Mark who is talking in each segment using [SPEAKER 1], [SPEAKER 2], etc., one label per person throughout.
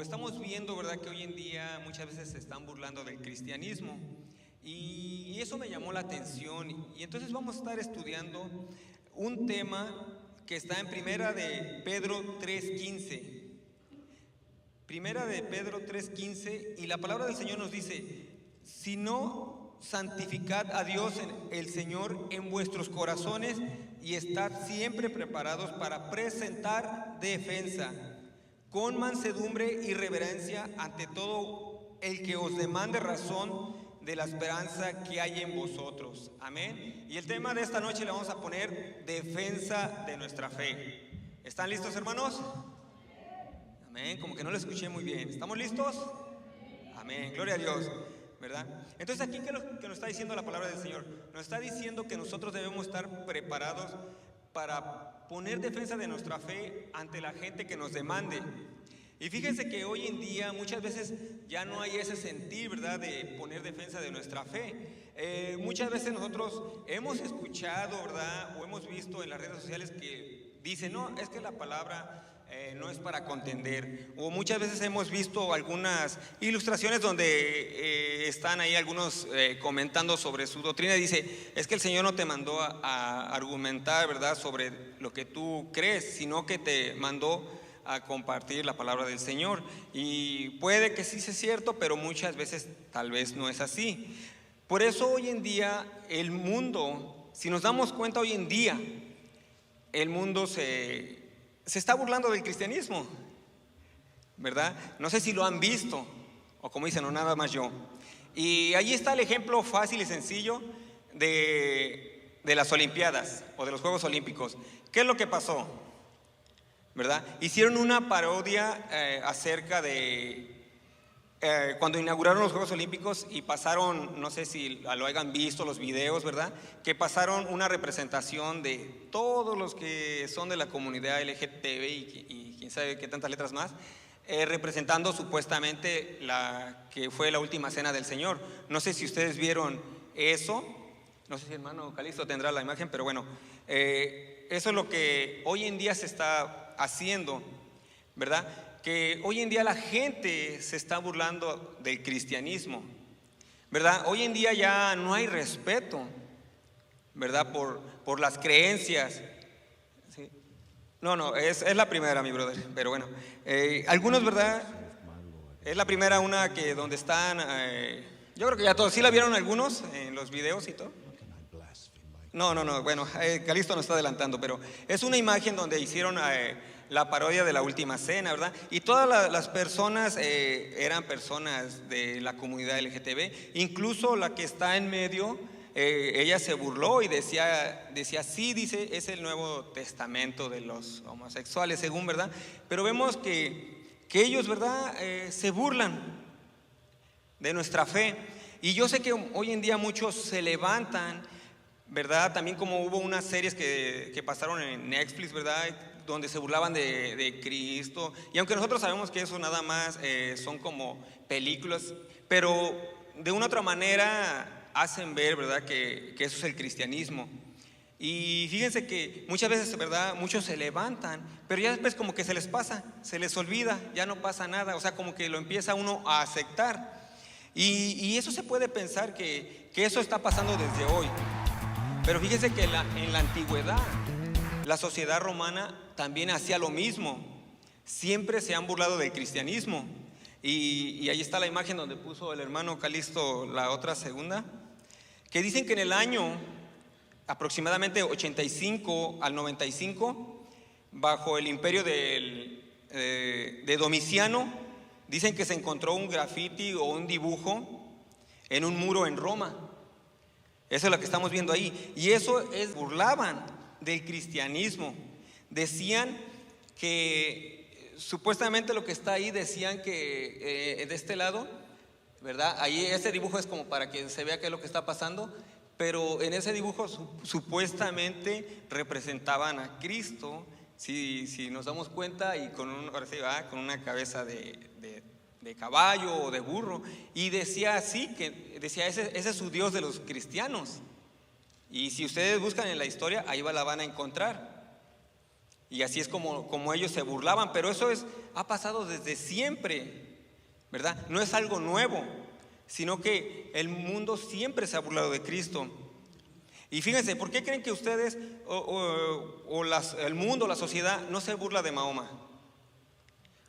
[SPEAKER 1] estamos viendo, ¿verdad?, que hoy en día muchas veces se están burlando del cristianismo, y eso me llamó la atención, y entonces vamos a estar estudiando un tema que está en Primera de Pedro 3:15. Primera de Pedro 3:15, y la palabra del Señor nos dice: si no, santificad a Dios el Señor en vuestros corazones y estad siempre preparados para presentar defensa con mansedumbre y reverencia ante todo el que os demande razón de la esperanza que hay en vosotros. Amén. Y el tema de esta noche le vamos a poner defensa de nuestra fe. ¿Están listos, hermanos? Amén, como que no lo escuché muy bien. ¿Estamos listos? Amén, gloria a Dios, ¿verdad? Entonces aquí, ¿qué es lo que nos está diciendo la palabra del Señor? Nos está diciendo que nosotros debemos estar preparados para poner defensa de nuestra fe ante la gente que nos demande. Y fíjense que hoy en día muchas veces ya no hay ese sentir, ¿verdad?, de poner defensa de nuestra fe. Muchas veces nosotros hemos escuchado, ¿verdad?, o hemos visto en las redes sociales que dicen: no, es que la palabra no es para contender. O muchas veces hemos visto algunas ilustraciones donde están ahí algunos comentando sobre su doctrina y dice: es que el Señor no te mandó a argumentar, ¿verdad?, sobre lo que tú crees, sino que te mandó a compartir la palabra del Señor. Y puede que sí sea cierto, pero muchas veces tal vez no es así. Por eso hoy en día el mundo, si nos damos cuenta, hoy en día el mundo se está burlando del cristianismo, ¿verdad? No sé si lo han visto, o como dicen, no nada más yo. Y ahí está el ejemplo fácil y sencillo de las Olimpiadas o de los Juegos Olímpicos. ¿Qué es lo que pasó? ¿Verdad? Hicieron una parodia acerca de cuando inauguraron los Juegos Olímpicos, y pasaron, no sé si lo hayan visto los videos, ¿verdad?, que pasaron una representación de todos los que son de la comunidad LGTBI y quién sabe qué tantas letras más, representando supuestamente la que fue la última cena del Señor. No sé si ustedes vieron eso, no sé si hermano Calixto tendrá la imagen, pero bueno, eso es lo que hoy en día se está haciendo, ¿verdad? Que hoy en día la gente se está burlando del cristianismo, ¿verdad? Hoy en día ya no hay respeto, ¿verdad?, por las creencias. ¿Sí? No, es la primera, mi brother, pero bueno, algunos, ¿verdad? Es la primera, una que donde están, yo creo que ya todos, ¿sí la vieron algunos en los videos y todo? No, bueno, Calixto nos está adelantando, pero es una imagen donde hicieron la parodia de la última cena, ¿verdad? Y todas las personas eran personas de la comunidad LGTB, incluso la que está en medio, ella se burló y decía, sí, dice, es el Nuevo Testamento de los homosexuales, según, ¿verdad? Pero vemos que ellos, ¿verdad?, se burlan de nuestra fe. Y yo sé que hoy en día muchos se levantan, ¿verdad? También como hubo unas series que pasaron en Netflix, ¿verdad?, donde se burlaban de Cristo. Y aunque nosotros sabemos que eso nada más son como películas, pero de una otra manera hacen ver, ¿verdad?, que eso es el cristianismo. Y fíjense que muchas veces, ¿verdad?, muchos se levantan, pero ya después como que se les pasa, se les olvida, ya no pasa nada. O sea, como que lo empieza uno a aceptar. Y eso se puede pensar que eso está pasando desde hoy. Pero fíjense que en la antigüedad, la sociedad romana también hacía lo mismo. Siempre se han burlado del cristianismo. Y ahí está la imagen donde puso el hermano Calixto la otra segunda, que dicen que en el año aproximadamente 85 al 95, bajo el imperio de Domiciano, dicen que se encontró un grafiti o un dibujo en un muro en Roma. Eso es lo que estamos viendo ahí. Y eso burlaban del cristianismo. Decían que supuestamente lo que está ahí, decían que de este lado, ¿verdad?, ahí ese dibujo es como para que se vea qué es lo que está pasando, pero en ese dibujo supuestamente representaban a Cristo, si nos damos cuenta, y con una cabeza de caballo o de burro, y decía así, que decía ese es su Dios de los cristianos. Y si ustedes buscan en la historia, ahí la van a encontrar. Y así es como ellos se burlaban, pero ha pasado desde siempre, ¿verdad? No es algo nuevo, sino que el mundo siempre se ha burlado de Cristo. Y fíjense, ¿por qué creen que ustedes el mundo, la sociedad, no se burla de Mahoma?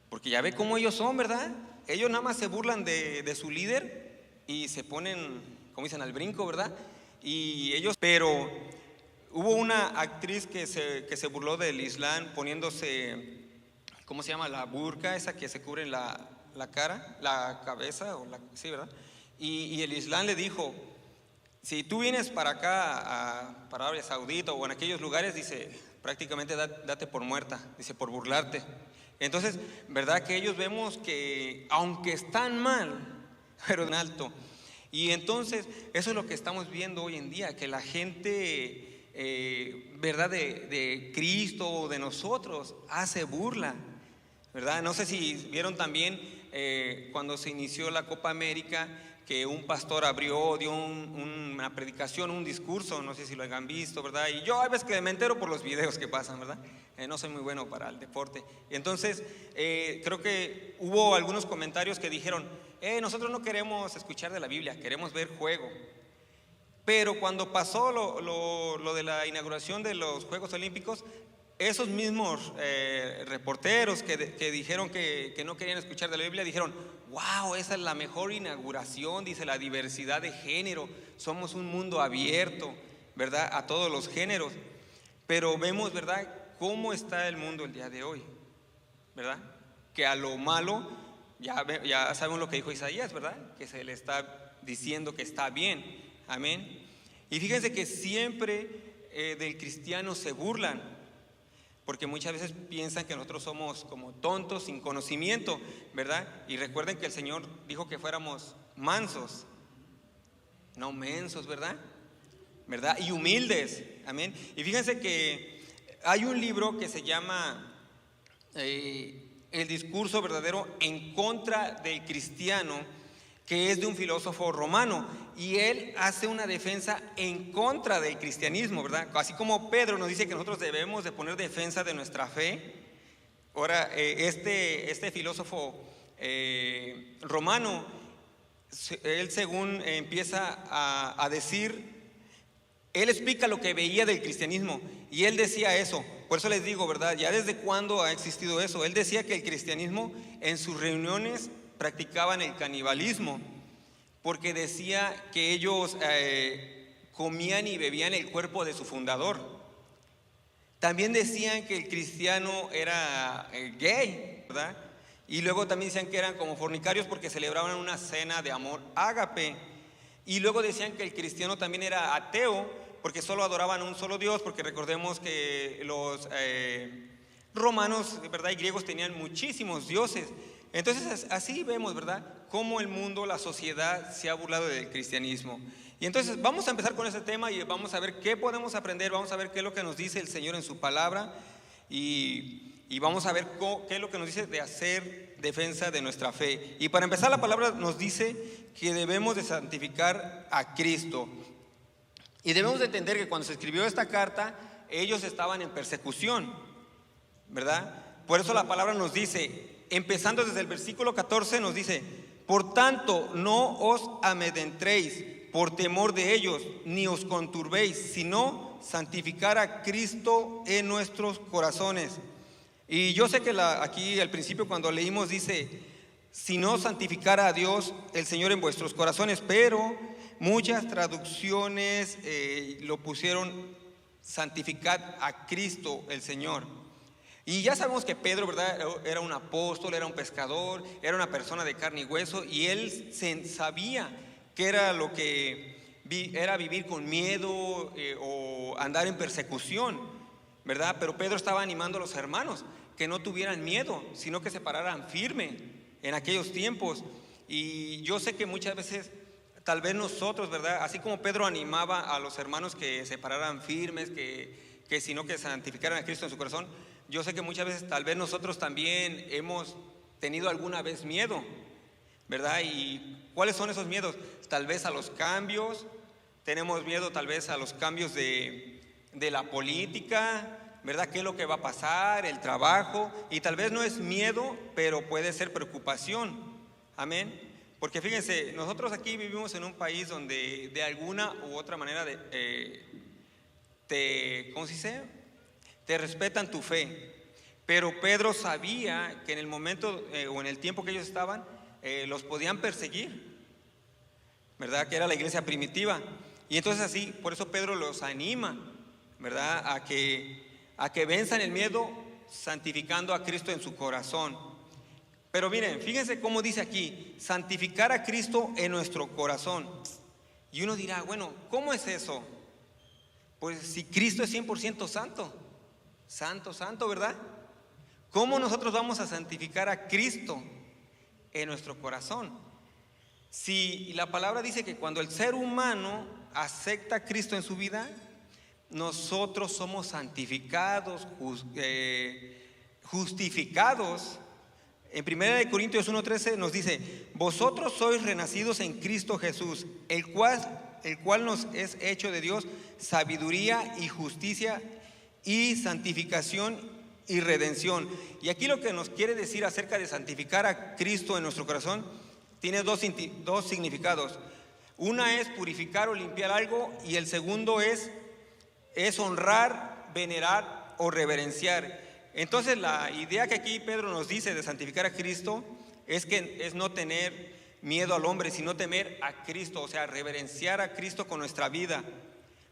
[SPEAKER 1] Porque ya ve cómo ellos son, ¿verdad? Ellos nada más se burlan de su líder y se ponen, como dicen, al brinco, ¿verdad? Pero hubo una actriz que se burló del Islam poniéndose, ¿cómo se llama? La burka, esa que se cubre en la cara, la cabeza, sí, ¿verdad? Y el Islam le dijo: si tú vienes para acá, para Arabia Saudita o en aquellos lugares, dice, prácticamente date por muerta, dice, por burlarte. Entonces, ¿verdad? Que ellos vemos que, aunque están mal, pero en alto. Y entonces, eso es lo que estamos viendo hoy en día, que la gente, ¿verdad? De Cristo o de nosotros hace burla, ¿verdad? No sé si vieron también cuando se inició la Copa América, que un pastor dio una predicación, un discurso, no sé si lo hayan visto, ¿verdad? Y yo a veces que me entero por los videos que pasan, ¿verdad? No soy muy bueno para el deporte. Entonces, creo que hubo algunos comentarios que dijeron: nosotros no queremos escuchar de la Biblia, queremos ver juego. Pero cuando pasó lo de la inauguración de los Juegos Olímpicos, esos mismos reporteros que dijeron que no querían escuchar de la Biblia, dijeron: wow, esa es la mejor inauguración, dice, la diversidad de género, somos un mundo abierto, ¿verdad? A todos los géneros. Pero vemos, ¿verdad?, cómo está el mundo el día de hoy, ¿verdad? Que a lo malo, ya sabemos lo que dijo Isaías, ¿verdad? Que se le está diciendo que está bien, amén. Y fíjense que siempre del cristiano se burlan, porque muchas veces piensan que nosotros somos como tontos, sin conocimiento, ¿verdad? Y recuerden que el Señor dijo que fuéramos mansos, no mensos, ¿verdad? Y humildes, amén. Y fíjense que hay un libro que se llama El discurso verdadero en contra del cristiano, que es de un filósofo romano, y él hace una defensa en contra del cristianismo, ¿verdad? Así como Pedro nos dice que nosotros debemos de poner defensa de nuestra fe. Ahora, este filósofo romano, él según empieza a decir, él explica lo que veía del cristianismo, y él decía eso. Por eso les digo, ¿verdad? Ya desde cuándo ha existido eso. Él decía que el cristianismo en sus reuniones practicaban el canibalismo, porque decía que ellos comían y bebían el cuerpo de su fundador. También decían que el cristiano era gay, ¿verdad? Y luego también decían que eran como fornicarios porque celebraban una cena de amor ágape. Y luego decían que el cristiano también era ateo porque solo adoraban a un solo Dios, porque recordemos que los romanos, ¿verdad?, y griegos tenían muchísimos dioses. Entonces así vemos, ¿verdad?, cómo el mundo, la sociedad se ha burlado del cristianismo. Y entonces vamos a empezar con ese tema y vamos a ver qué podemos aprender, vamos a ver qué es lo que nos dice el Señor en su palabra y vamos a ver qué es lo que nos dice de hacer defensa de nuestra fe. Y para empezar, la palabra nos dice que debemos de santificar a Cristo. Y debemos de entender que cuando se escribió esta carta, ellos estaban en persecución, ¿verdad? Por eso la palabra nos dice, empezando desde el versículo 14, nos dice: por tanto, no os amedrentéis por temor de ellos, ni os conturbéis, sino santificar a Cristo en nuestros corazones. Y yo sé que aquí al principio cuando leímos dice, sino santificar a Dios el Señor en vuestros corazones, pero muchas traducciones lo pusieron santificar a Cristo el Señor. Y ya sabemos que Pedro, ¿verdad?, era un apóstol, era un pescador, era una persona de carne y hueso, y él sabía que era lo que era vivir con miedo o andar en persecución, ¿verdad? Pero Pedro estaba animando a los hermanos que no tuvieran miedo, sino que se pararan firme en aquellos tiempos. Y yo sé que muchas veces, tal vez nosotros, ¿verdad?, así como Pedro animaba a los hermanos que se pararan firmes, que sino que santificaran a Cristo en su corazón, yo sé que muchas veces tal vez nosotros también hemos tenido alguna vez miedo, ¿verdad? ¿Y cuáles son esos miedos? Tal vez a los cambios, tenemos miedo tal vez a los cambios de la política, ¿verdad? ¿Qué es lo que va a pasar? El trabajo, y tal vez no es miedo, pero puede ser preocupación. Amén. Porque fíjense, nosotros aquí vivimos en un país donde de alguna u otra manera ¿cómo se dice? Te respetan tu fe. Pero Pedro sabía que en el momento o en el tiempo que ellos estaban, los podían perseguir, ¿verdad? Que era la iglesia primitiva. Y entonces así, por eso Pedro los anima, ¿verdad? A que venzan el miedo santificando a Cristo en su corazón. Pero miren, fíjense cómo dice aquí, santificar a Cristo en nuestro corazón. Y uno dirá, bueno, ¿cómo es eso? Pues si Cristo es 100% santo, santo, ¿verdad? ¿Cómo nosotros vamos a santificar a Cristo en nuestro corazón? Si la palabra dice que cuando el ser humano acepta a Cristo en su vida, nosotros somos santificados, justificados. En 1 Corintios 1:13 nos dice, vosotros sois renacidos en Cristo Jesús, el cual nos es hecho de Dios sabiduría y justicia y santificación y redención. Y aquí lo que nos quiere decir acerca de santificar a Cristo en nuestro corazón tiene dos significados. Una es purificar o limpiar algo, y el segundo es honrar, venerar o reverenciar. Entonces la idea que aquí Pedro nos dice de santificar a Cristo es no tener miedo al hombre, sino temer a Cristo, o sea, reverenciar a Cristo con nuestra vida.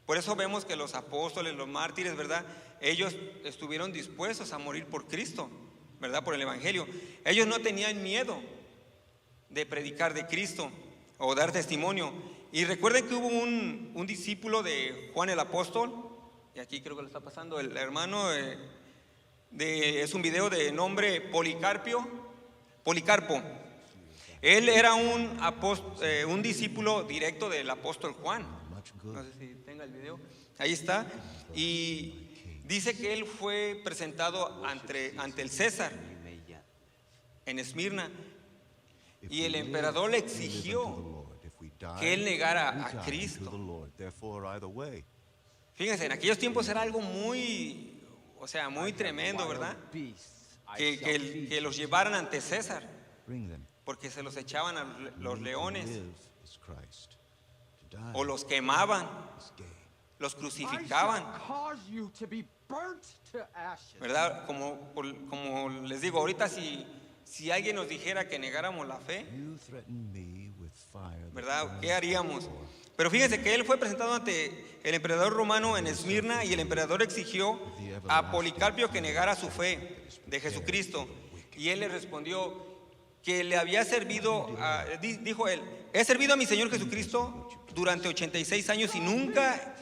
[SPEAKER 1] Por eso vemos que los apóstoles, los mártires, ¿verdad? Ellos estuvieron dispuestos a morir por Cristo, ¿verdad? Por el Evangelio. Ellos no tenían miedo de predicar de Cristo o dar testimonio. Y recuerden que hubo un discípulo de Juan el apóstol, y aquí creo que lo está pasando el hermano, es un video de nombre Policarpo. Él era un discípulo directo del apóstol Juan. No sé si tenga el video. Ahí está. Y dice que él fue presentado ante el César en Esmirna. Y el emperador le exigió que él negara a Cristo. Fíjense, en aquellos tiempos era algo muy tremendo, ¿verdad? Que los llevaran ante César, porque se los echaban a los leones, o los quemaban, los crucificaban, ¿verdad? Como les digo, ahorita si alguien nos dijera que negáramos la fe, ¿verdad? ¿Qué haríamos? Pero fíjense que él fue presentado ante el emperador romano en Esmirna, y el emperador exigió a Policarpio que negara su fe de Jesucristo. Y él le respondió que le había servido, dijo él, he servido a mi Señor Jesucristo durante 86 años y nunca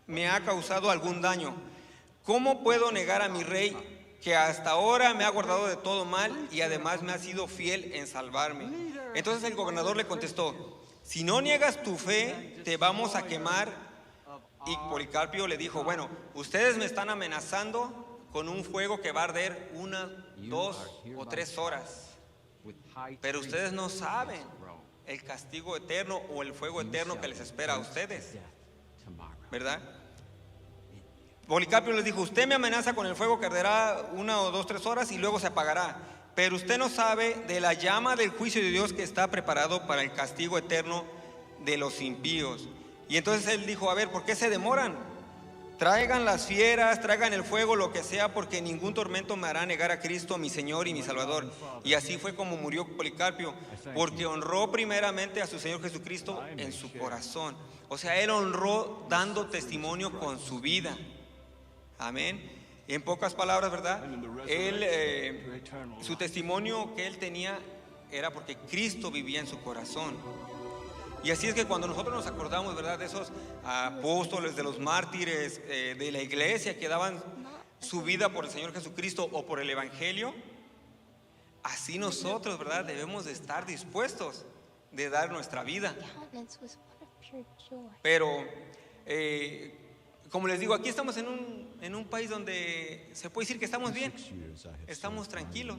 [SPEAKER 1] me ha causado algún daño. ¿Cómo puedo negar a mi rey, que hasta ahora me ha guardado de todo mal y además me ha sido fiel en salvarme? Entonces el gobernador le contestó, si no niegas tu fe, te vamos a quemar. Y Policarpio le dijo, bueno, ustedes me están amenazando con un fuego que va a arder 1, 2 o 3 horas, pero ustedes no saben el castigo eterno o el fuego eterno que les espera a ustedes, ¿verdad? Policarpio les dijo, usted me amenaza con el fuego que arderá 1 o 2, 3 horas y luego se apagará, pero usted no sabe de la llama del juicio de Dios que está preparado para el castigo eterno de los impíos. Y entonces él dijo, a ver, ¿por qué se demoran? Traigan las fieras, traigan el fuego, lo que sea, porque ningún tormento me hará negar a Cristo, mi Señor y mi Salvador. Y así fue como murió Policarpio, porque honró primeramente a su Señor Jesucristo en su corazón. O sea, él honró dando testimonio con su vida. Amén. En pocas palabras, ¿verdad? Su testimonio que él tenía era porque Cristo vivía en su corazón. Y así es que cuando nosotros nos acordamos, ¿verdad?, de esos apóstoles, de los mártires de la iglesia que daban su vida por el Señor Jesucristo o por el Evangelio, así nosotros, ¿verdad?, debemos de estar dispuestos de dar nuestra vida. Pero como les digo, aquí estamos en un país donde se puede decir que estamos bien, estamos tranquilos.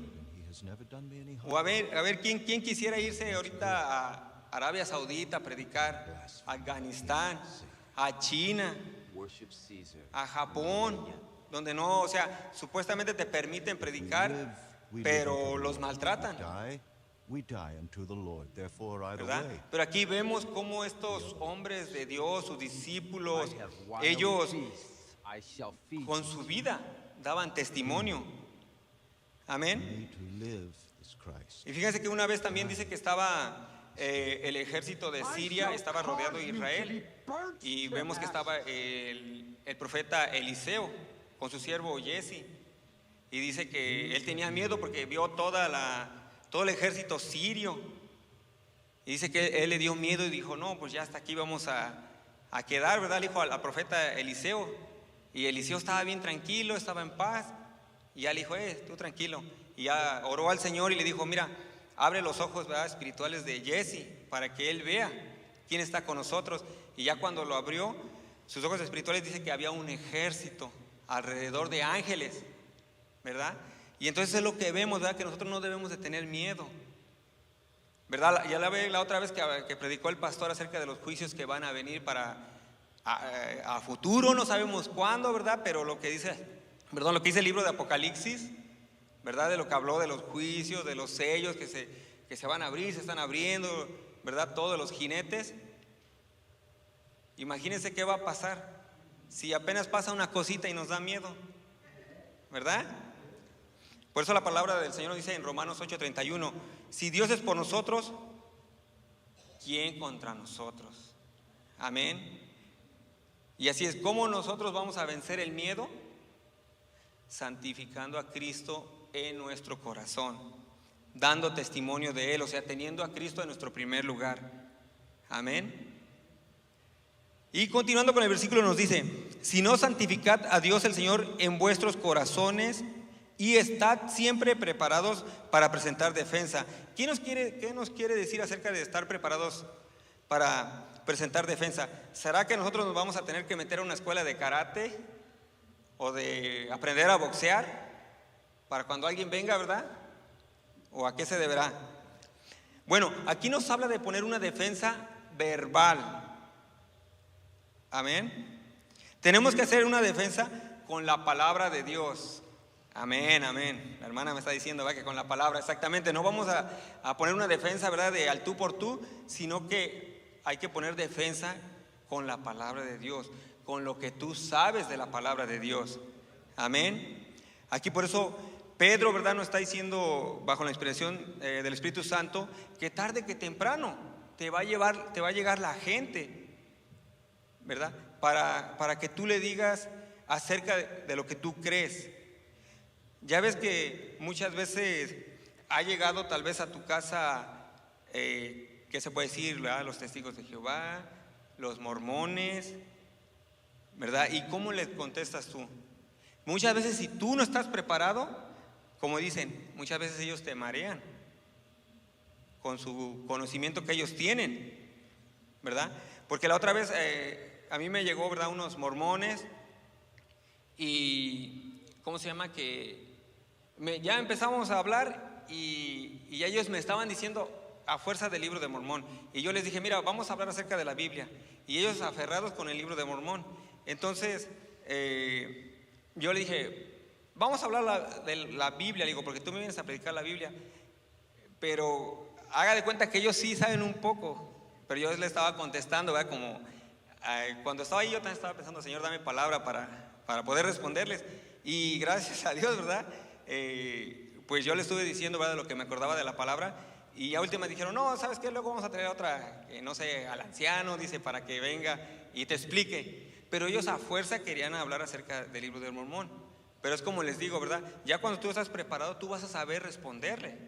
[SPEAKER 1] O a ver ¿quién quisiera irse ahorita a Arabia Saudita a predicar, a Afganistán, a China, a Japón, donde no, o sea, supuestamente te permiten predicar, pero los maltratan, ¿verdad? Pero aquí vemos cómo estos hombres de Dios, sus discípulos, ellos con su vida daban testimonio. Amén. Y fíjense que una vez también dice que estaba el ejército de Siria, estaba rodeado de Israel, y vemos que estaba el profeta Eliseo con su siervo Jesse, y dice que él tenía miedo porque vio todo el ejército sirio, y dice que él le dio miedo y dijo, no, pues ya hasta aquí vamos a quedar, ¿verdad? Le dijo al profeta Eliseo, y Eliseo estaba bien tranquilo, estaba en paz, y ya le dijo, tú tranquilo, y ya oró al Señor y le dijo, mira, abre los ojos, ¿verdad?, espirituales de Jesse para que él vea quién está con nosotros. Y ya cuando lo abrió, sus ojos espirituales, dice que había un ejército alrededor de ángeles, ¿verdad? Y entonces es lo que vemos, ¿verdad?, que nosotros no debemos de tener miedo, ¿verdad? Ya la otra vez que predicó el pastor acerca de los juicios que van a venir a futuro, no sabemos cuándo, ¿verdad? Pero lo que dice el libro de Apocalipsis, ¿verdad?, de lo que habló de los juicios, de los sellos que se van a abrir, se están abriendo, ¿verdad?, todos los jinetes. Imagínense qué va a pasar si apenas pasa una cosita y nos da miedo, ¿verdad? Por eso la palabra del Señor dice en Romanos 8:31, si Dios es por nosotros, ¿quién contra nosotros? Amén. Y así es como nosotros vamos a vencer el miedo, santificando a Cristo en nuestro corazón, dando testimonio de Él, o sea, teniendo a Cristo en nuestro primer lugar. Amén. Y continuando con el versículo nos dice, si no, santificad a Dios el Señor en vuestros corazones y estad siempre preparados para presentar defensa. ¿Qué nos quiere decir acerca de estar preparados para presentar defensa? ¿Será que nosotros nos vamos a tener que meter a una escuela de karate o de aprender a boxear para cuando alguien venga, ¿verdad? ¿O a qué se deberá? Bueno, aquí nos habla de poner una defensa verbal. Amén. Tenemos que hacer una defensa con la palabra de Dios. Amén, amén. La hermana me está diciendo, ¿verdad?, que con la palabra, exactamente. No vamos a poner una defensa, ¿verdad?, de al tú por tú, sino que hay que poner defensa con la palabra de Dios, con lo que tú sabes de la palabra de Dios. Amén. Aquí por eso Pedro, ¿verdad?, nos está diciendo bajo la inspiración del Espíritu Santo que tarde que temprano te va a llegar la gente, ¿verdad?, para que tú le digas acerca de lo que tú crees. Ya ves que muchas veces ha llegado tal vez a tu casa, ¿qué se puede decir?, ¿verdad?, los testigos de Jehová, los mormones, ¿verdad? ¿Y cómo les contestas tú? Muchas veces si tú no estás preparado, como dicen, muchas veces ellos te marean con su conocimiento que ellos tienen, ¿verdad? Porque la otra vez a mí me llegó, ¿verdad?, unos mormones y ¿cómo se llama? Que ya empezamos a hablar y ellos me estaban diciendo a fuerza del libro de Mormón, y yo les dije, mira, vamos a hablar acerca de la Biblia, y ellos aferrados con el libro de Mormón. Entonces yo le dije, vamos a hablar de la Biblia, le digo, porque tú me vienes a predicar la Biblia, pero haga de cuenta que ellos sí saben un poco. Pero yo les estaba contestando, ¿verdad?, como cuando estaba ahí yo también estaba pensando, Señor, dame palabra para poder responderles, y gracias a Dios, ¿verdad?, pues yo les estuve diciendo, ¿verdad?, lo que me acordaba de la palabra. Y a última dijeron, no, ¿sabes qué? Luego vamos a traer otra, no sé, al anciano, dice, para que venga y te explique. Pero ellos a fuerza querían hablar acerca del libro del Mormón. Pero es como les digo, ¿verdad? Ya cuando tú estás preparado, tú vas a saber responderle.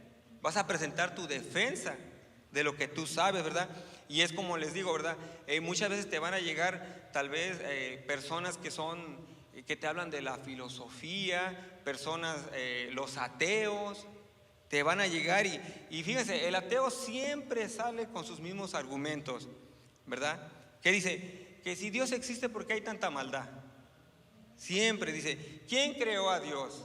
[SPEAKER 1] Vas a presentar tu defensa de lo que tú sabes, ¿verdad? Y es como les digo, ¿verdad? Muchas veces te van a llegar tal vez personas que te hablan de la filosofía, personas, los ateos, te van a llegar y fíjense, el ateo siempre sale con sus mismos argumentos, ¿verdad? Que dice que si Dios existe, ¿por qué hay tanta maldad? Siempre dice, ¿quién creó a Dios?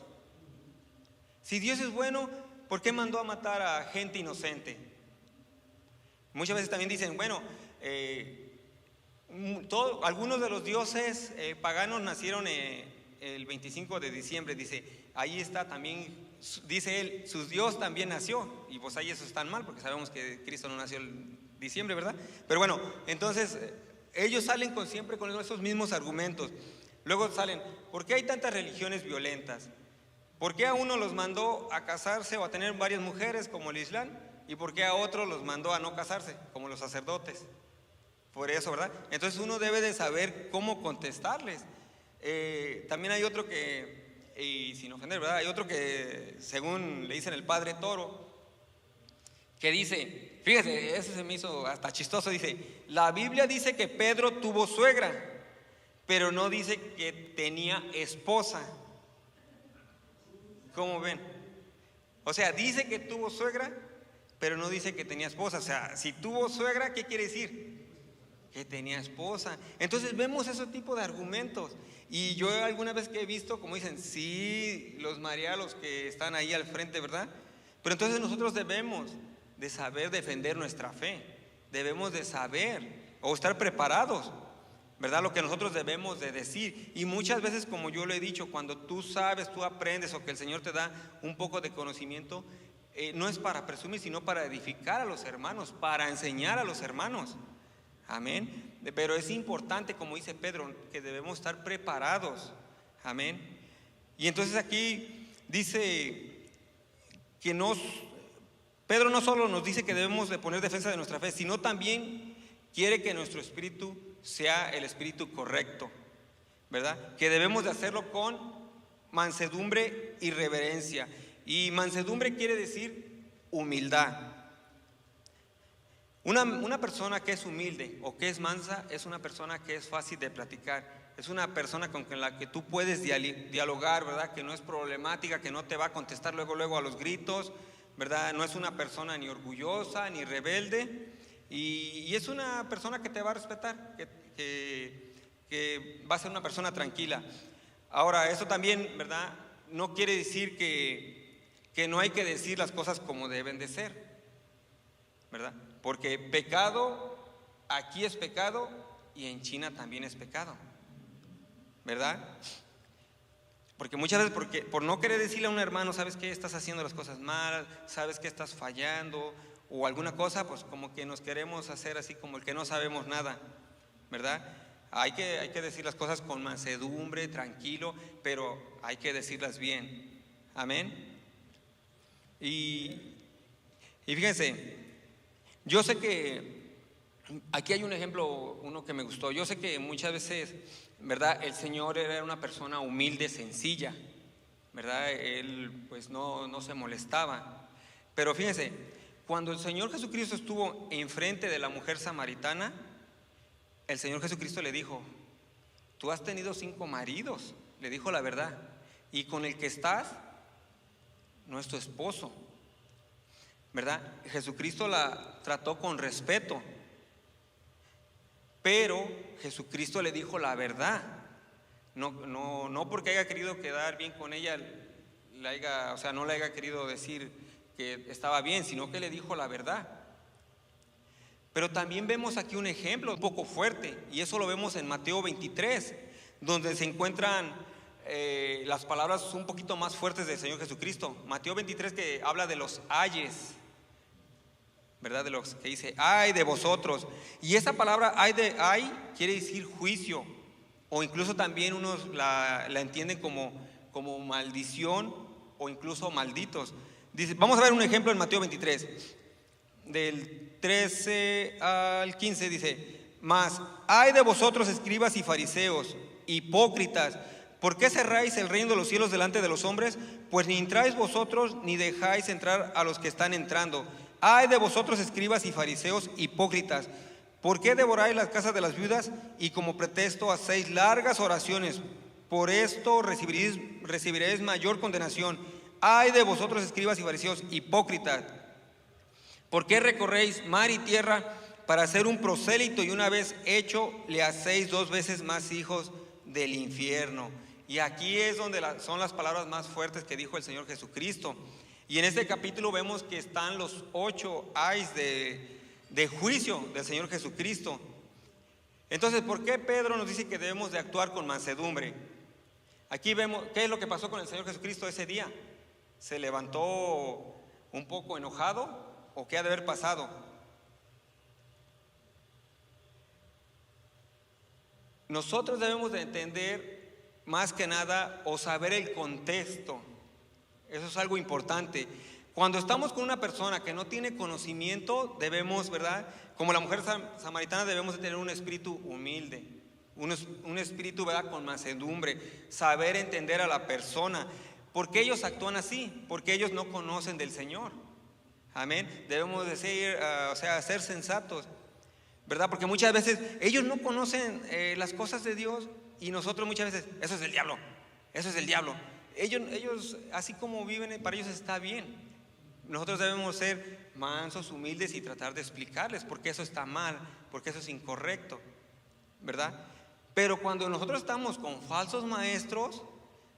[SPEAKER 1] Si Dios es bueno, ¿por qué mandó a matar a gente inocente? Muchas veces también dicen, bueno, algunos de los dioses paganos nacieron el 25 de diciembre, dice, ahí está también, dice él, su Dios también nació, y pues ahí eso está mal, porque sabemos que Cristo no nació en diciembre, ¿verdad? Pero bueno, entonces ellos salen siempre con esos mismos argumentos. Luego salen, ¿por qué hay tantas religiones violentas? ¿Por qué a uno los mandó a casarse o a tener varias mujeres como el Islam? ¿Y por qué a otros los mandó a no casarse como los sacerdotes? Por eso, ¿verdad? Entonces uno debe de saber cómo contestarles. También hay otro que, y sin ofender, ¿verdad? Hay otro que, según le dicen el padre Toro, que dice, fíjese, ese se me hizo hasta chistoso, dice, la Biblia dice que Pedro tuvo suegra, pero no dice que tenía esposa. ¿Cómo ven? O sea, dice que tuvo suegra, pero no dice que tenía esposa. O sea, si tuvo suegra, ¿qué quiere decir? Que tenía esposa. Entonces vemos ese tipo de argumentos. Y yo alguna vez que he visto, como dicen, sí, los María, los que están ahí al frente, ¿verdad? Pero entonces nosotros debemos de saber defender nuestra fe. Debemos de saber o estar preparados, ¿verdad? Lo que nosotros debemos de decir. Y muchas veces, como yo lo he dicho, cuando tú sabes, tú aprendes o que el Señor te da un poco de conocimiento, no es para presumir, sino para edificar a los hermanos, para enseñar a los hermanos. Amén. Pero es importante, como dice Pedro, que debemos estar preparados. Amén. Y entonces aquí dice que Pedro no solo nos dice que debemos de poner defensa de nuestra fe, sino también quiere que nuestro espíritu sea el espíritu correcto, ¿verdad? Que debemos de hacerlo con mansedumbre y reverencia. Y mansedumbre quiere decir humildad. Una persona que es humilde o que es mansa es una persona que es fácil de platicar. Es una persona con la que tú puedes dialogar, ¿verdad? Que no es problemática, que no te va a contestar luego a los gritos, ¿verdad? No es una persona ni orgullosa ni rebelde. Y es una persona que te va a respetar, que va a ser una persona tranquila. Ahora, eso también, ¿verdad? No quiere decir que no hay que decir las cosas como deben de ser, ¿verdad? Porque pecado, aquí es pecado y en China también es pecado, ¿verdad? Porque muchas veces, por no querer decirle a un hermano, ¿sabes qué? Estás haciendo las cosas mal, ¿sabes qué? Estás fallando o alguna cosa, pues como que nos queremos hacer así como el que no sabemos nada, ¿verdad? Hay que decir las cosas con mansedumbre, tranquilo, pero hay que decirlas bien. Amén. Y fíjense, yo sé que aquí hay un ejemplo, uno que me gustó. Yo sé que muchas veces, ¿verdad? El Señor era una persona humilde, sencilla, ¿verdad? Él pues no se molestaba. Pero fíjense, cuando el Señor Jesucristo estuvo enfrente de la mujer samaritana, el Señor Jesucristo le dijo, tú has tenido 5 maridos, le dijo la verdad, y con el que estás no es tu esposo, ¿verdad? Jesucristo la trató con respeto, pero Jesucristo le dijo la verdad. No porque haya querido quedar bien con ella, no le haya querido decir que estaba bien, sino que le dijo la verdad. Pero también vemos aquí un ejemplo un poco fuerte, y eso lo vemos en Mateo 23, donde se encuentran las palabras un poquito más fuertes del Señor Jesucristo. Mateo 23, que habla de los ayes, ¿verdad? De los que dice, ay de vosotros. Y esa palabra ay quiere decir juicio, o incluso también unos la entienden como maldición o incluso malditos. Dice, vamos a ver un ejemplo en Mateo 23, del 13 al 15, dice, mas ay de vosotros escribas y fariseos, hipócritas, ¿por qué cerráis el reino de los cielos delante de los hombres? Pues ni entráis vosotros ni dejáis entrar a los que están entrando. Ay de vosotros escribas y fariseos, hipócritas, ¿por qué devoráis las casas de las viudas y como pretexto hacéis largas oraciones? Por esto recibiréis mayor condenación. Ay de vosotros escribas y fariseos, hipócritas, ¿por qué recorréis mar y tierra para hacer un prosélito y una vez hecho le hacéis 2 veces más hijos del infierno? Y aquí es donde son las palabras más fuertes que dijo el Señor Jesucristo. Y en este capítulo vemos que están los 8 ayes de juicio del Señor Jesucristo. Entonces, ¿por qué Pedro nos dice que debemos de actuar con mansedumbre? Aquí vemos qué es lo que pasó con el Señor Jesucristo ese día. ¿Se levantó un poco enojado o qué ha de haber pasado? Nosotros debemos de entender más que nada o saber el contexto. Eso es algo importante. Cuando estamos con una persona que no tiene conocimiento, debemos, ¿verdad? Como la mujer samaritana, debemos de tener un espíritu humilde, un espíritu, ¿verdad?, con mansedumbre, saber entender a la persona. ¿Por qué ellos actúan así? Porque ellos no conocen del Señor. Amén. Debemos de ser sensatos, ¿verdad? Porque muchas veces ellos no conocen las cosas de Dios y nosotros muchas veces, eso es el diablo, eso es el diablo. Ellos así como viven, para ellos está bien. Nosotros debemos ser mansos, humildes y tratar de explicarles por qué eso está mal, por qué eso es incorrecto, ¿verdad? Pero cuando nosotros estamos con falsos maestros,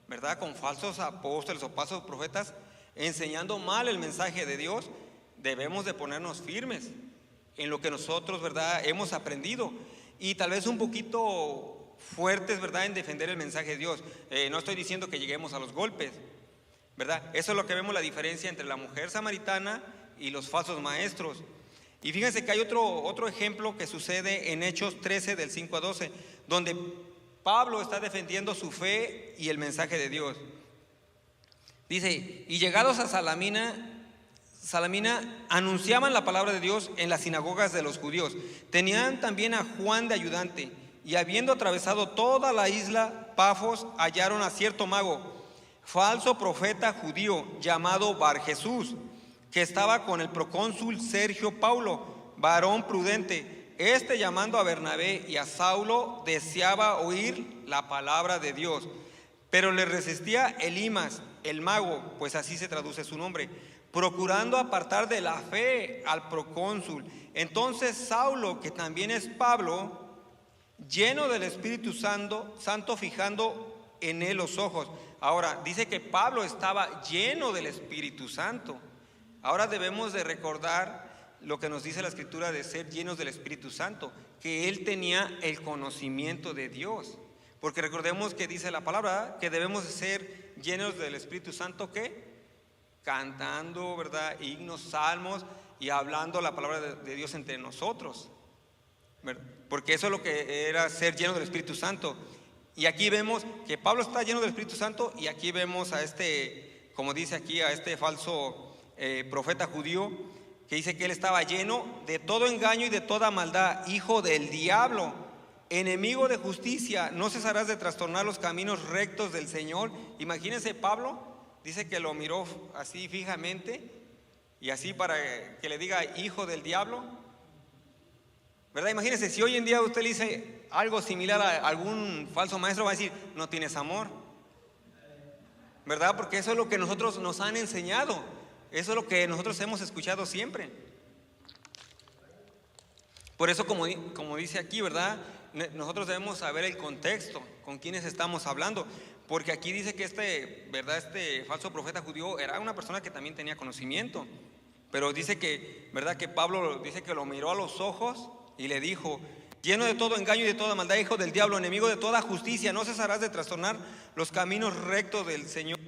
[SPEAKER 1] ¿verdad?, con falsos apóstoles o falsos profetas, enseñando mal el mensaje de Dios, debemos de ponernos firmes en lo que nosotros, ¿verdad?, hemos aprendido y tal vez un poquito fuertes, ¿verdad?, en defender el mensaje de Dios. No estoy diciendo que lleguemos a los golpes, ¿verdad? Eso es lo que vemos, la diferencia entre la mujer samaritana y los falsos maestros. Y fíjense que hay otro ejemplo que sucede en Hechos 13 del 5 a 12, donde Pablo está defendiendo su fe y el mensaje de Dios. Dice, y llegados a Salamina anunciaban la palabra de Dios en las sinagogas de los judíos. Tenían también a Juan de ayudante, y habiendo atravesado toda la isla Pafos, hallaron a cierto mago, falso profeta judío, llamado Barjesús, que estaba con el procónsul Sergio Paulo, varón prudente. Este, llamando a Bernabé y a Saulo, deseaba oír la palabra de Dios, pero le resistía Elimas, el mago, pues así se traduce su nombre, procurando apartar de la fe al procónsul. Entonces Saulo, que también es Pablo, lleno del Espíritu Santo, fijando en él los ojos. Ahora, dice que Pablo estaba lleno del Espíritu Santo. Ahora debemos de recordar lo que nos dice la Escritura de ser llenos del Espíritu Santo, que él tenía el conocimiento de Dios. Porque recordemos que dice la palabra que debemos de ser llenos del Espíritu Santo, ¿qué? Cantando, ¿verdad?, himnos, salmos y hablando la palabra de Dios entre nosotros, ¿verdad? Porque eso es lo que era ser lleno del Espíritu Santo. Y aquí vemos que Pablo está lleno del Espíritu Santo, y aquí vemos a como dice aquí, a este falso profeta judío, que dice que él estaba lleno de todo engaño y de toda maldad, hijo del diablo, enemigo de justicia, no cesarás de trastornar los caminos rectos del Señor. Imagínense, Pablo dice que lo miró así fijamente, y así para que le diga hijo del diablo, ¿verdad? Imagínense, si hoy en día usted le dice algo similar a algún falso maestro, va a decir, no tienes amor, ¿verdad? Porque eso es lo que nosotros nos han enseñado, eso es lo que nosotros hemos escuchado siempre. Por eso, como dice aquí, ¿verdad?, nosotros debemos saber el contexto, con quienes estamos hablando, porque aquí dice que ¿verdad?, este falso profeta judío era una persona que también tenía conocimiento, pero dice que, ¿verdad?, que Pablo dice que lo miró a los ojos y le dijo, lleno de todo engaño y de toda maldad, hijo del diablo, enemigo de toda justicia, no cesarás de trastornar los caminos rectos del Señor.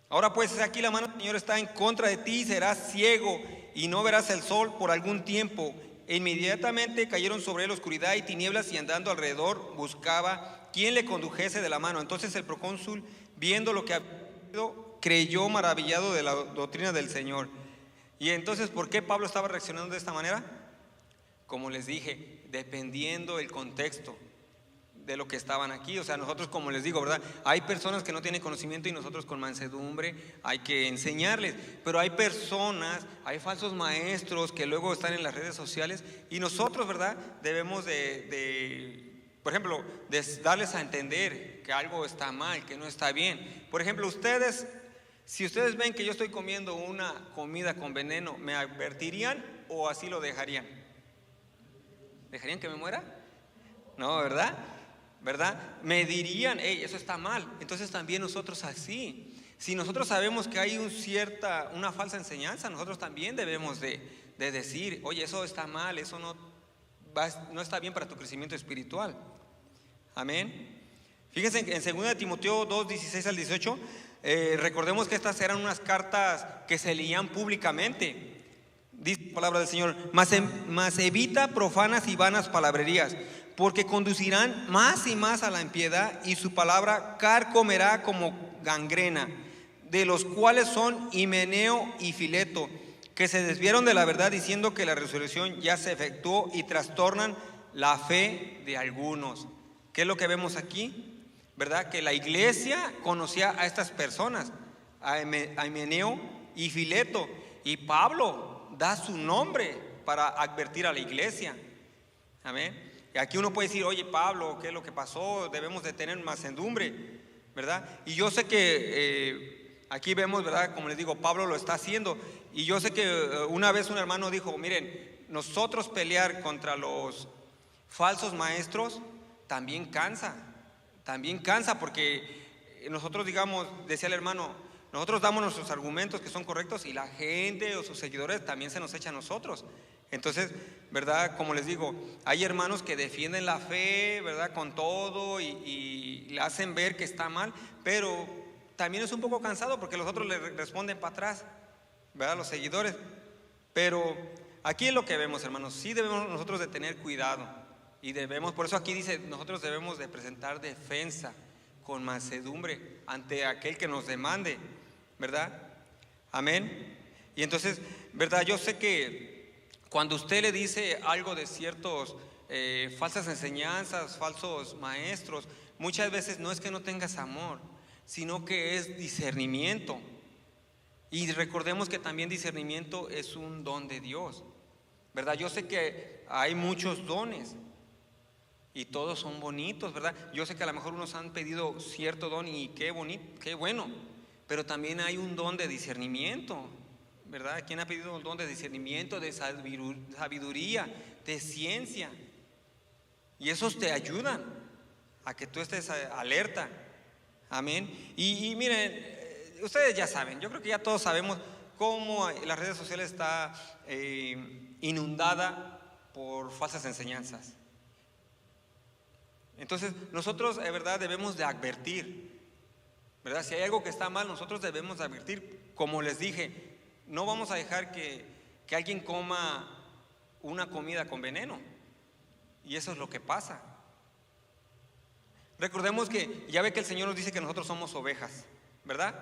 [SPEAKER 1] Ahora pues, aquí la mano del Señor está en contra de ti, serás ciego y no verás el sol por algún tiempo. E inmediatamente cayeron sobre él oscuridad y tinieblas, y andando alrededor buscaba quien le condujese de la mano. Entonces el procónsul, viendo lo que había ocurrido, creyó maravillado de la doctrina del Señor. Y entonces, ¿por qué Pablo estaba reaccionando de esta manera? Como les dije, dependiendo el contexto de lo que estaban aquí. O sea, nosotros, como les digo, ¿verdad?, hay personas que no tienen conocimiento y nosotros con mansedumbre hay que enseñarles, pero hay personas, hay falsos maestros que luego están en las redes sociales y nosotros, ¿verdad?, debemos por ejemplo, de darles a entender que algo está mal, que no está bien. Por ejemplo, si ustedes ven que yo estoy comiendo una comida con veneno, ¿me advertirían o así lo dejarían? ¿Dejarían que me muera? No, ¿verdad? Me dirían, hey, eso está mal. Entonces también nosotros así, si nosotros sabemos que hay una falsa enseñanza, nosotros también debemos de decir, oye, eso está mal, eso no está bien para tu crecimiento espiritual. Amén. Fíjense en 2 de Timoteo 2, 16 al 18, recordemos que estas eran unas cartas que se leían públicamente. Dice la palabra del Señor: mas evita profanas y vanas palabrerías, porque conducirán más y más a la impiedad, y su palabra carcomerá como gangrena, de los cuales son Himeneo y Fileto, que se desviaron de la verdad diciendo que la resurrección ya se efectuó, y trastornan la fe de algunos. ¿Qué es lo que vemos aquí? ¿Verdad? Que la iglesia conocía a estas personas, a Himeneo y Fileto, y Pablo da su nombre para advertir a la iglesia. Amén. Y aquí uno puede decir: oye, Pablo, ¿qué es lo que pasó? Debemos de tener mansedumbre, ¿verdad? Y yo sé que aquí vemos, ¿verdad? Como les digo, Pablo lo está haciendo. Y yo sé que una vez un hermano dijo: miren, nosotros pelear contra los falsos maestros también cansa, porque nosotros, digamos, decía el hermano, nosotros damos nuestros argumentos que son correctos, y la gente o sus seguidores también se nos echa a nosotros. Entonces, ¿verdad? Como les digo, hay hermanos que defienden la fe, ¿verdad? Con todo, y le hacen ver que está mal, pero también es un poco cansado porque los otros le responden para atrás, ¿verdad? Los seguidores. Pero aquí es lo que vemos, hermanos. Sí debemos nosotros de tener cuidado, y debemos, por eso aquí dice, nosotros debemos de presentar defensa con mansedumbre ante aquel que nos demande, ¿verdad? Amén. Y entonces, ¿verdad? Yo sé que cuando usted le dice algo de ciertos falsas enseñanzas, falsos maestros, muchas veces no es que no tengas amor, sino que es discernimiento. Y recordemos que también discernimiento es un don de Dios, ¿verdad? Yo sé que hay muchos dones y todos son bonitos, ¿verdad? Yo sé que a lo mejor unos han pedido cierto don y qué bonito, qué bueno, pero también hay un don de discernimiento, ¿verdad? ¿Quién ha pedido un don de discernimiento, de sabiduría, de ciencia? Y esos te ayudan a que tú estés alerta. Amén. Y miren, ustedes ya saben, yo creo que ya todos sabemos cómo las redes sociales está inundada por falsas enseñanzas. Entonces nosotros, verdad, debemos de advertir, ¿verdad? Si hay algo que está mal, nosotros debemos de advertir. Como les dije, no vamos a dejar que alguien coma una comida con veneno, y eso es lo que pasa. Recordemos que ya ve que el Señor nos dice que nosotros somos ovejas, ¿verdad?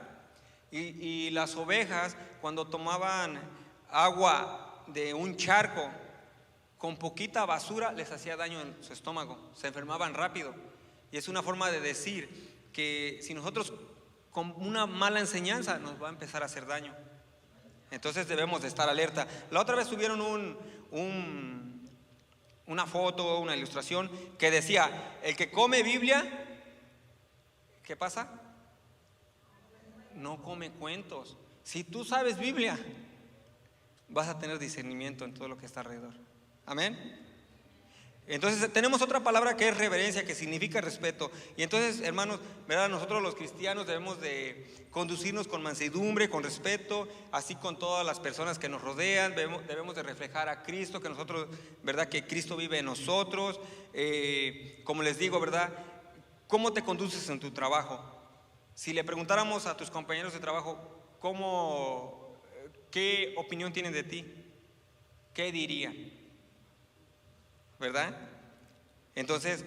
[SPEAKER 1] Y las ovejas, cuando tomaban agua de un charco, con poquita basura les hacía daño en su estómago, se enfermaban rápido. Y es una forma de decir que si nosotros con una mala enseñanza nos va a empezar a hacer daño. Entonces debemos de estar alerta. La otra vez subieron una foto, una ilustración que decía: el que come Biblia, ¿qué pasa? No come cuentos. Si tú sabes Biblia, vas a tener discernimiento en todo lo que está alrededor. Amén. Entonces tenemos otra palabra que es reverencia, que significa respeto. Y entonces, hermanos, ¿verdad? Nosotros los cristianos debemos de conducirnos con mansedumbre, con respeto, así con todas las personas que nos rodean. Debemos de reflejar a Cristo, que nosotros, ¿verdad? Que Cristo vive en nosotros. Como les digo, ¿verdad? ¿Cómo te conduces en tu trabajo? Si le preguntáramos a tus compañeros de trabajo ¿qué opinión tienen de ti? ¿Qué dirían? ¿Verdad? Entonces,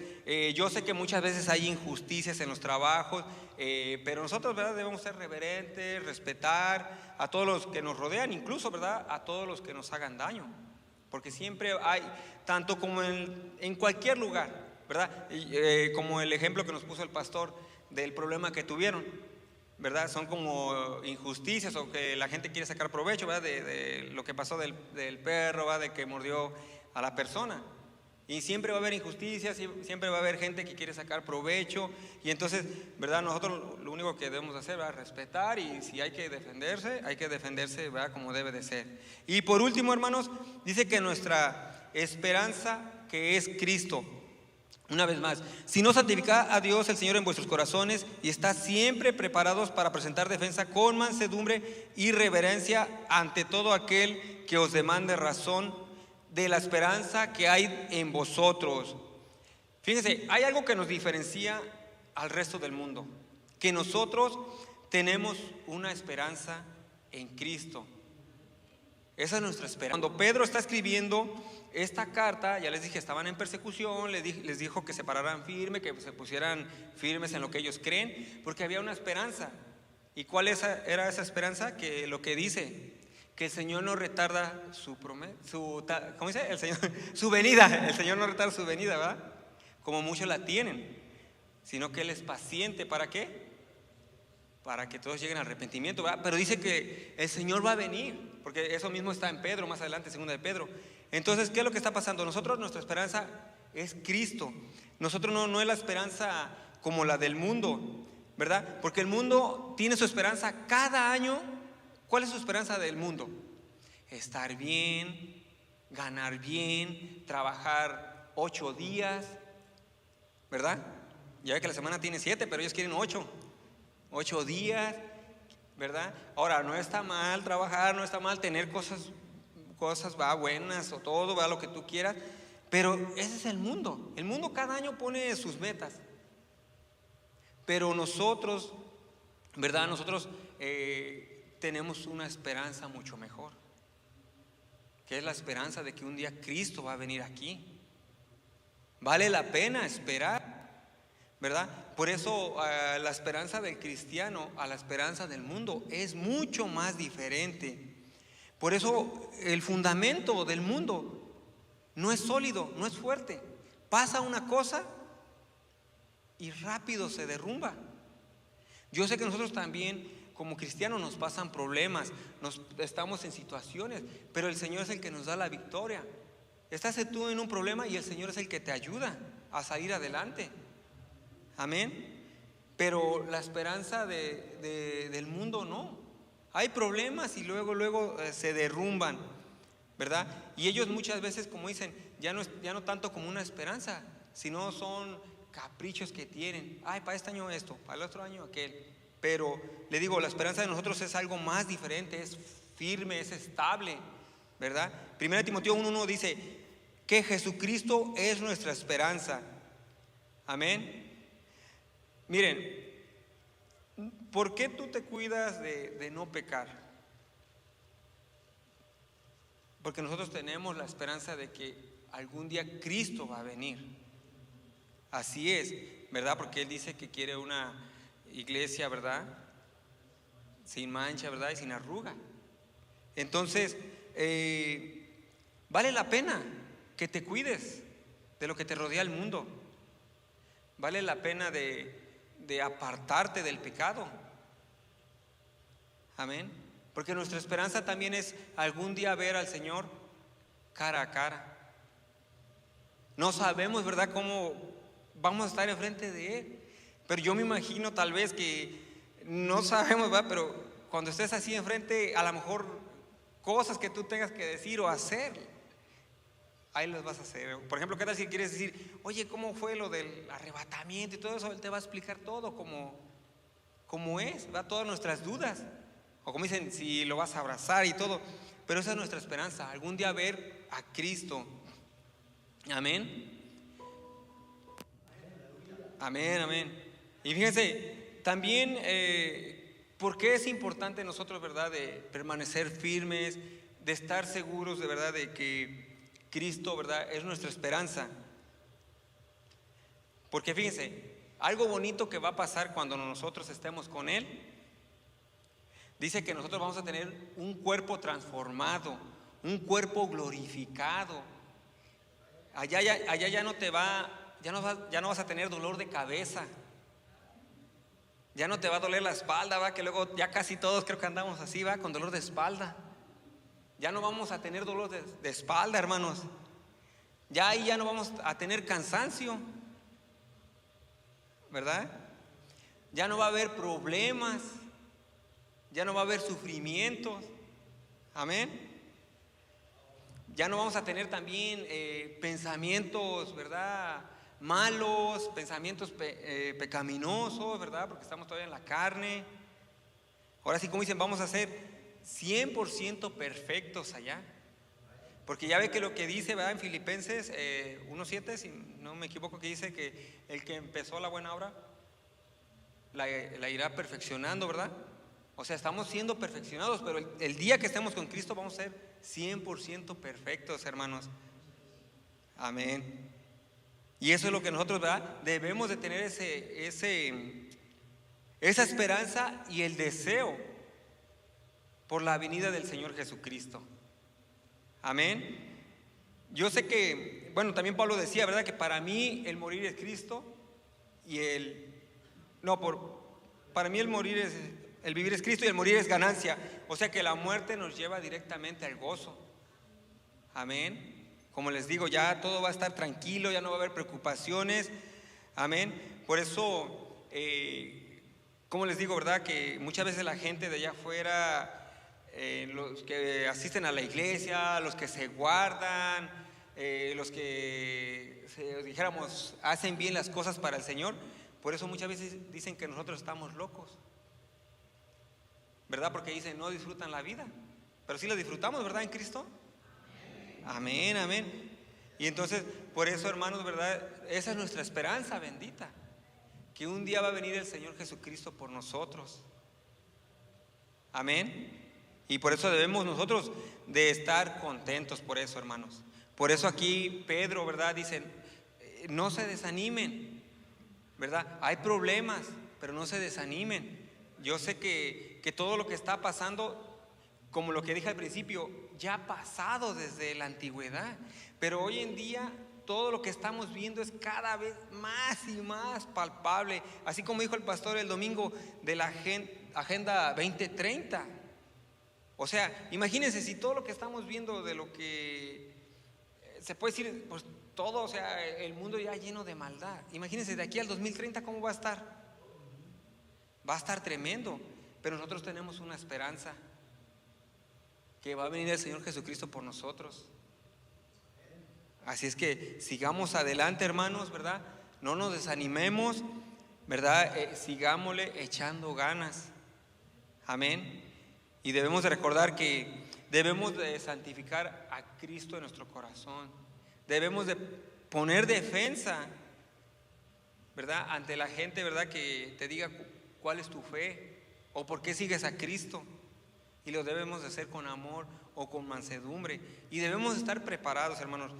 [SPEAKER 1] yo sé que muchas veces hay injusticias en los trabajos, pero nosotros, ¿verdad? Debemos ser reverentes, respetar a todos los que nos rodean, incluso, ¿verdad? A todos los que nos hagan daño, porque siempre hay, tanto como en cualquier lugar, ¿verdad? Como el ejemplo que nos puso el pastor del problema que tuvieron, ¿verdad? Son como injusticias, o que la gente quiere sacar provecho, ¿verdad? De lo que pasó del perro, ¿verdad? De que mordió a la persona. Y siempre va a haber injusticias, siempre va a haber gente que quiere sacar provecho. Y entonces, ¿verdad? Nosotros lo único que debemos hacer es respetar, y si hay que defenderse, ¿verdad? Como debe de ser. Y por último, hermanos, dice que nuestra esperanza, que es Cristo. Una vez más, si no santificad a Dios el Señor en vuestros corazones, y estad siempre preparados para presentar defensa con mansedumbre y reverencia ante todo aquel que os demande razón de la esperanza que hay en vosotros. Fíjense, hay algo que nos diferencia al resto del mundo, que nosotros tenemos una esperanza en Cristo. Esa es nuestra esperanza. Cuando Pedro está escribiendo esta carta, ya les dije, estaban en persecución, les dijo que se pararan firme, que se pusieran firmes en lo que ellos creen, porque había una esperanza. ¿Y cuál era esa esperanza? Que lo que dice, que el Señor no retarda ¿cómo dice? Su venida. El Señor no retarda su venida, ¿verdad? Como muchos la tienen, sino que Él es paciente. ¿Para qué? Para que todos lleguen al arrepentimiento, ¿verdad? Pero dice que el Señor va a venir, porque eso mismo está en Pedro, más adelante, segunda de Pedro. Entonces, ¿qué es lo que está pasando? Nosotros, nuestra esperanza es Cristo. Nosotros no es la esperanza como la del mundo, ¿verdad? Porque el mundo tiene su esperanza cada año. ¿Cuál es su esperanza del mundo? Estar bien, ganar bien, trabajar 8 días, ¿verdad? Ya ve que la semana tiene 7, pero ellos quieren 8 días, ¿verdad? Ahora, no está mal trabajar, no está mal tener cosas va, buenas o todo, va, lo que tú quieras, pero ese es el mundo. El mundo cada año pone sus metas, pero nosotros, ¿verdad? Nosotros tenemos una esperanza mucho mejor, que es la esperanza de que un día Cristo va a venir aquí. Vale la pena esperar, ¿verdad? Por eso la esperanza del cristiano a la esperanza del mundo es mucho más diferente. Por eso el fundamento del mundo no es sólido, no es fuerte. Pasa una cosa y rápido se derrumba. Yo sé que nosotros también como cristianos nos pasan problemas, estamos en situaciones, pero el Señor es el que nos da la victoria. Estás tú en un problema y el Señor es el que te ayuda a salir adelante. Amén. Pero la esperanza del mundo no. Hay problemas y luego se derrumban, ¿verdad? Y ellos muchas veces, como dicen, ya no tanto como una esperanza, sino son caprichos que tienen. Ay, para este año esto, para el otro año aquel. Pero le digo, la esperanza de nosotros es algo más diferente, es firme, es estable, ¿verdad? 1 Timoteo 1:1 dice que Jesucristo es nuestra esperanza. Amén. Miren, ¿por qué tú te cuidas de no pecar? Porque nosotros tenemos la esperanza de que algún día Cristo va a venir. Así es, ¿verdad? Porque Él dice que quiere una iglesia, ¿verdad? Sin mancha, ¿verdad? Y sin arruga. Entonces, vale la pena que te cuides de lo que te rodea el mundo. Vale la pena de apartarte del pecado. Amén. Porque nuestra esperanza también es algún día ver al Señor cara a cara. No sabemos, ¿verdad?, cómo vamos a estar enfrente de Él. Pero yo me imagino tal vez que no sabemos, ¿verdad? Pero cuando estés así enfrente, a lo mejor cosas que tú tengas que decir o hacer, ahí las vas a hacer. Por ejemplo, ¿qué tal si quieres decir, oye, ¿cómo fue lo del arrebatamiento y todo eso? Él te va a explicar todo como es, va, todas nuestras dudas. O como dicen, si lo vas a abrazar y todo. Pero esa es nuestra esperanza, algún día ver a Cristo. Amén. Amén, amén. Y fíjense, también, ¿por qué es importante nosotros, verdad, de permanecer firmes, de estar seguros de verdad de que Cristo, verdad, es nuestra esperanza? Porque fíjense, algo bonito que va a pasar cuando nosotros estemos con Él, dice que nosotros vamos a tener un cuerpo transformado, un cuerpo glorificado. Allá ya no vas a tener dolor de cabeza. Ya no te va a doler la espalda, va, que luego ya casi todos creo que andamos así, va, con dolor de espalda. Ya no vamos a tener dolor de espalda, hermanos. Ya ahí ya no vamos a tener cansancio, ¿verdad? Ya no va a haber problemas, ya no va a haber sufrimientos. Amén. Ya no vamos a tener también pensamientos, ¿verdad?, malos, pensamientos pecaminosos, ¿verdad? Porque estamos todavía en la carne. Ahora sí, como dicen, vamos a ser 100% perfectos allá. Porque ya ve que lo que dice, ¿verdad?, en Filipenses 1:7, si no me equivoco, que dice que el que empezó la buena obra la irá perfeccionando, ¿verdad? O sea, estamos siendo perfeccionados, pero el día que estemos con Cristo vamos a ser 100% perfectos, hermanos. Amén. Y eso es lo que nosotros, ¿verdad? Debemos de tener esa esperanza y el deseo por la venida del Señor Jesucristo. Amén. Yo sé que, bueno, también Pablo decía, ¿verdad? Que para mí el morir es Cristo y para mí el vivir es Cristo y el morir es ganancia. O sea que la muerte nos lleva directamente al gozo. Amén. Como les digo, ya todo va a estar tranquilo, ya no va a haber preocupaciones. Amén. Por eso, como les digo, ¿verdad? Que muchas veces la gente de allá afuera, los que asisten a la iglesia, los que se guardan, los que, dijéramos, hacen bien las cosas para el Señor, por eso muchas veces dicen que nosotros estamos locos, ¿verdad? Porque dicen, no disfrutan la vida, pero sí la disfrutamos, ¿verdad? En Cristo. Amén, amén. Y entonces, por eso, hermanos, ¿verdad? Esa es nuestra esperanza bendita, que un día va a venir el Señor Jesucristo por nosotros. Amén. Y por eso debemos nosotros de estar contentos por eso, hermanos. Por eso aquí Pedro, ¿verdad? Dice, no se desanimen, ¿verdad? Hay problemas, pero no se desanimen. Yo sé que todo lo que está pasando, como lo que dije al principio, ya ha pasado desde la antigüedad, pero hoy en día todo lo que estamos viendo es cada vez más y más palpable, así como dijo el pastor el domingo de la Agenda 2030. O sea, imagínense si todo lo que estamos viendo de lo que se puede decir, pues todo, o sea, el mundo ya lleno de maldad. Imagínense de aquí al 2030 cómo va a estar. Va a estar tremendo, pero nosotros tenemos una esperanza, que va a venir el Señor Jesucristo por nosotros. Así es que sigamos adelante, hermanos, ¿verdad? No nos desanimemos, ¿verdad? Sigámosle echando ganas. Amén. Y debemos de recordar que debemos de santificar a Cristo en nuestro corazón. Debemos de poner defensa, ¿verdad? Ante la gente, ¿verdad? Que te diga cuál es tu fe o por qué sigues a Cristo. Y lo debemos de hacer con amor o con mansedumbre. Y debemos estar preparados, hermanos.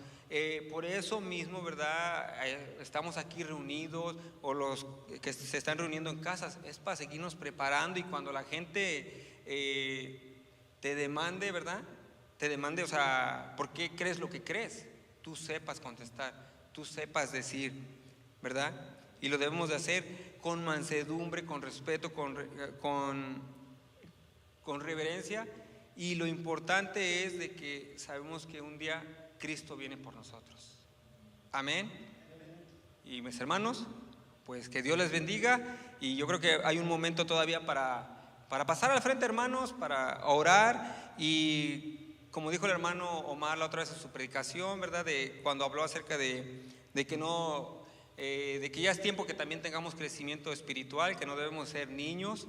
[SPEAKER 1] Por eso mismo, ¿verdad? Estamos aquí reunidos, o los que se están reuniendo en casas, es para seguirnos preparando. Y cuando la gente te demande, ¿verdad? Te demande, o sea, ¿por qué crees lo que crees? Tú sepas contestar, tú sepas decir, ¿verdad? Y lo debemos de hacer con mansedumbre, con respeto, con reverencia. Y lo importante es de que sabemos que un día Cristo viene por nosotros. Amén. Y mis hermanos, pues que Dios les bendiga. Y yo creo que hay un momento todavía para pasar al frente, hermanos, para orar. Y como dijo el hermano Omar la otra vez en su predicación, ¿verdad? De cuando habló acerca de que ya es tiempo que también tengamos crecimiento espiritual, que no debemos ser niños.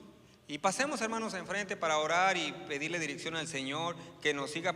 [SPEAKER 1] Y pasemos, hermanos, enfrente para orar y pedirle dirección al Señor, que nos siga